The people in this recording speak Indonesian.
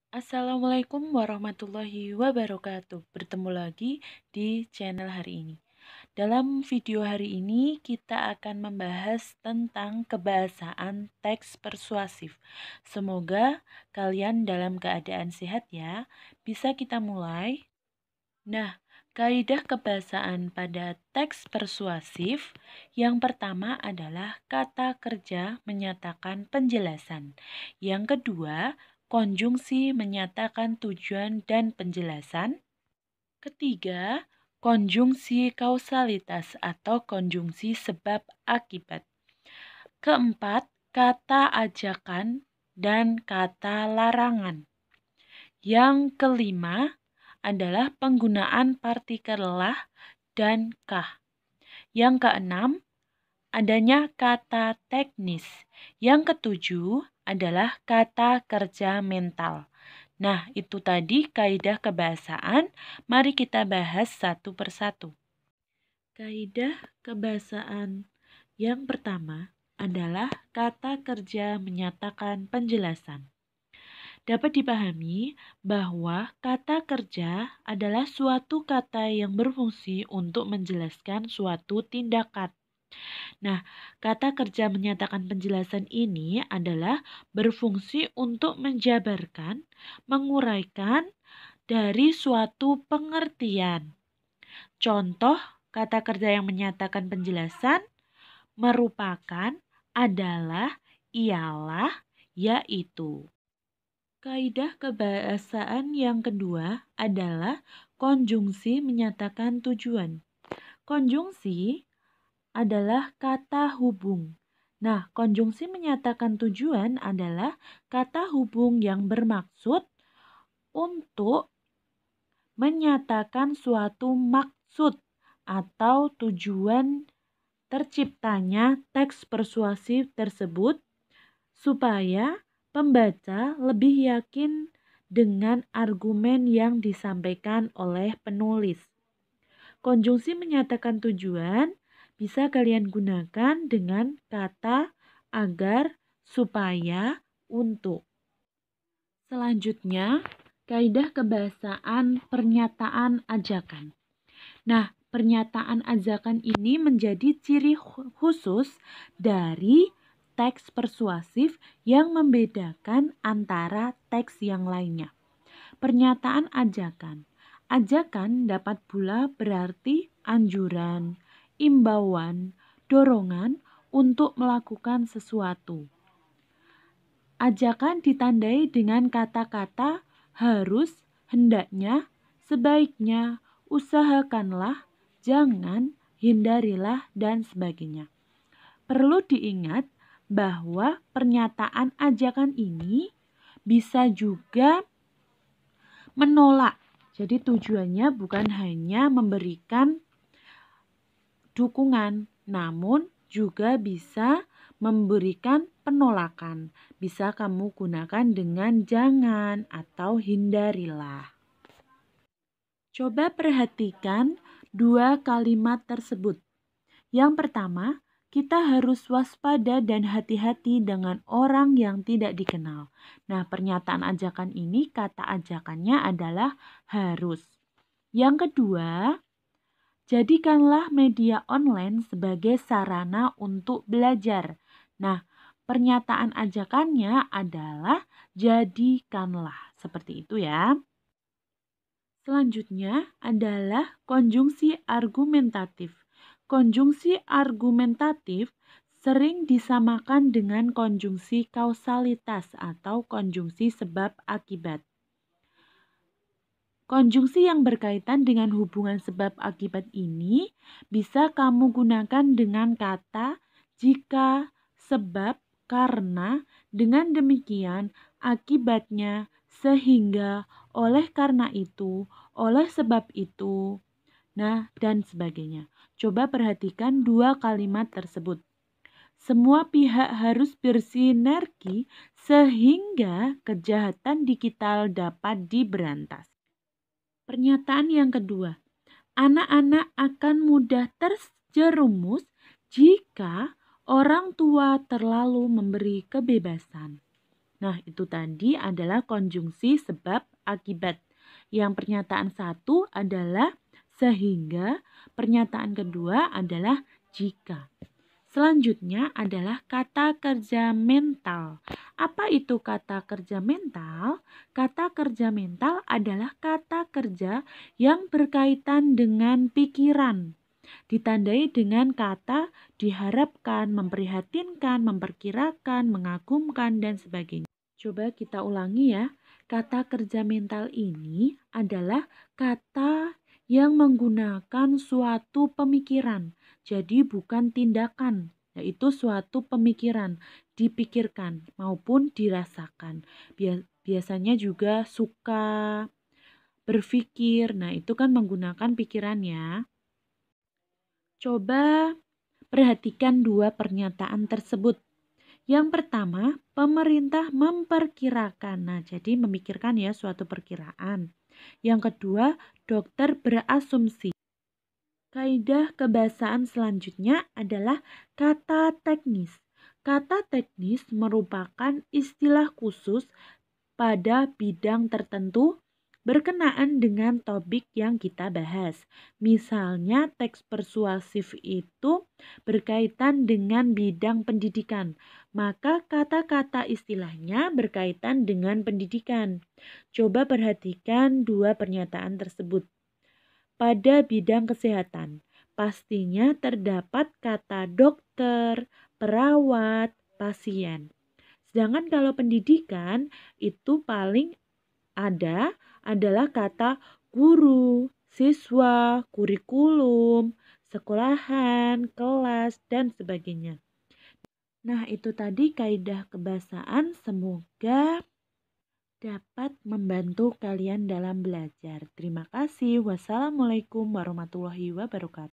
Assalamualaikum warahmatullahi wabarakatuh. Bertemu lagi di channel hari ini. Dalam video hari ini kita akan membahas tentang kebahasaan teks persuasif. Semoga kalian dalam keadaan sehat ya. Bisa kita mulai? Nah, kaidah kebahasaan pada teks persuasif yang pertama adalah kata kerja menyatakan penjelasan. Yang kedua, konjungsi menyatakan tujuan dan penjelasan. Ketiga, konjungsi kausalitas atau konjungsi sebab akibat. Keempat, kata ajakan dan kata larangan. Yang kelima adalah penggunaan partikel lah dan kah. Yang keenam, adanya kata teknis. Yang ketujuh adalah kata kerja mental. Nah, itu tadi kaidah kebahasaan. Mari kita bahas satu persatu. Kaidah kebahasaan yang pertama adalah kata kerja menyatakan penjelasan. Dapat dipahami bahwa kata kerja adalah suatu kata yang berfungsi untuk menjelaskan suatu tindakan. Nah, kata kerja menyatakan penjelasan ini adalah berfungsi untuk menjabarkan, menguraikan dari suatu pengertian. Contoh kata kerja yang menyatakan penjelasan merupakan, adalah, ialah, yaitu. Kaidah kebahasaan yang kedua adalah konjungsi menyatakan tujuan. Konjungsi adalah kata hubung. Nah, konjungsi menyatakan tujuan adalah kata hubung yang bermaksud untuk menyatakan suatu maksud atau tujuan terciptanya teks persuasif tersebut supaya pembaca lebih yakin dengan argumen yang disampaikan oleh penulis. Konjungsi menyatakan tujuan bisa kalian gunakan dengan kata agar, supaya, untuk. Selanjutnya, kaidah kebahasaan pernyataan ajakan. Nah, pernyataan ajakan ini menjadi ciri khusus dari teks persuasif yang membedakan antara teks yang lainnya. Pernyataan ajakan. Ajakan dapat pula berarti anjuran, imbauan, dorongan untuk melakukan sesuatu. Ajakan ditandai dengan kata-kata harus, hendaknya, sebaiknya, usahakanlah, jangan, hindarilah, dan sebagainya. Perlu diingat bahwa pernyataan ajakan ini bisa juga menolak. Jadi tujuannya bukan hanya memberikan dukungan, namun juga bisa memberikan penolakan. Bisa kamu gunakan dengan jangan atau hindarilah. Coba perhatikan dua kalimat tersebut. Yang pertama, kita harus waspada dan hati-hati dengan orang yang tidak dikenal. Nah, pernyataan ajakan ini kata ajakannya adalah harus. Yang kedua, jadikanlah media online sebagai sarana untuk belajar. Nah, pernyataan ajakannya adalah jadikanlah. Seperti itu ya. Selanjutnya adalah konjungsi argumentatif. Konjungsi argumentatif sering disamakan dengan konjungsi kausalitas atau konjungsi sebab akibat. Konjungsi yang berkaitan dengan hubungan sebab akibat ini bisa kamu gunakan dengan kata jika, sebab, karena, dengan demikian, akibatnya, sehingga, oleh karena itu, oleh sebab itu, nah, dan sebagainya. Coba perhatikan dua kalimat tersebut. Semua pihak harus bersinergi sehingga kejahatan digital dapat diberantas. Pernyataan yang kedua, anak-anak akan mudah terjerumus jika orang tua terlalu memberi kebebasan. Nah, itu tadi adalah konjungsi sebab akibat. Yang pernyataan satu adalah sehingga, pernyataan kedua adalah jika. Selanjutnya adalah kata kerja mental. Apa itu kata kerja mental? Kata kerja mental adalah kata kerja yang berkaitan dengan pikiran. Ditandai dengan kata diharapkan, memprihatinkan, memperkirakan, mengagumkan, dan sebagainya. Coba kita ulangi ya. Kata kerja mental ini adalah kata yang menggunakan suatu pemikiran. Jadi bukan tindakan, yaitu suatu pemikiran, dipikirkan maupun dirasakan. Biasanya juga suka, berpikir. Nah, itu kan menggunakan pikiran ya. Coba perhatikan dua pernyataan tersebut. Yang pertama, pemerintah memperkirakan. Nah, jadi memikirkan ya suatu perkiraan. Yang kedua, dokter berasumsi. Kaidah kebahasaan selanjutnya adalah kata teknis. Kata teknis merupakan istilah khusus pada bidang tertentu berkenaan dengan topik yang kita bahas. Misalnya teks persuasif itu berkaitan dengan bidang pendidikan, maka kata-kata istilahnya berkaitan dengan pendidikan. Coba perhatikan dua pernyataan tersebut. Pada bidang kesehatan, pastinya terdapat kata dokter, perawat, pasien. Sedangkan kalau pendidikan itu paling ada adalah kata guru, siswa, kurikulum, sekolahan, kelas, dan sebagainya. Nah, itu tadi kaidah kebahasaan. Semoga dapat membantu kalian dalam belajar. Terima kasih. Wassalamualaikum warahmatullahi wabarakatuh.